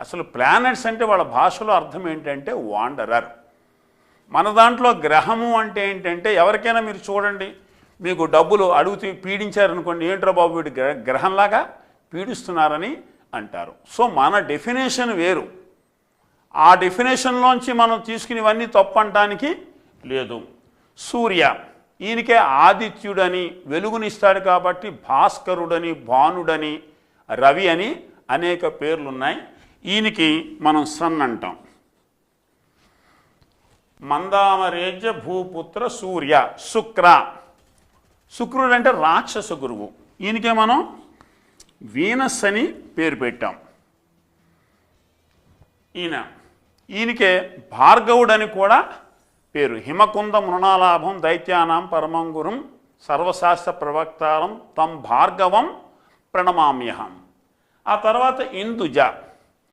అసలు ప్లానెట్స్ అంటే వాళ్ళ భాషలో అర్థం ఏంటంటే వాండరర్. మన దాంట్లో గ్రహము అంటే ఏంటంటే ఎవరికైనా మీరు చూడండి, మీకు డబ్బులు అడుగుతూ పీడించారనుకోండి, ఏంట్రా బాబు వీడు గ్రహంలాగా పీడిస్తున్నారని అంటారు. సో మన డెఫినేషన్ వేరు. ఆ డెఫినేషన్లోంచి మనం తీసుకునేవన్నీ తప్పు అనటానికి లేదు. సూర్య, ఈయనకే ఆదిత్యుడని వెలుగునిస్తాడు కాబట్టి భాస్కరుడని, భానుడని, రవి అని అనేక పేర్లు ఉన్నాయి. ఈయనకి మనం సన్ అంటాం. మందామరేజ్య భూపుత్ర సూర్య. శుక్ర, శుక్రుడు అంటే రాక్షస గురువు. ఈయనకే మనం వీనస్ అని పేరు పెట్టాం. ఈయనకే భార్గవుడని కూడా పేరు. హిమకుంద మృణాలాభం దైత్యానాం పరమం గురుం సర్వశాస్త్ర ప్రవక్తారం తం భార్గవం ప్రణమామ్యహం. ఆ తర్వాత ఇందుజ,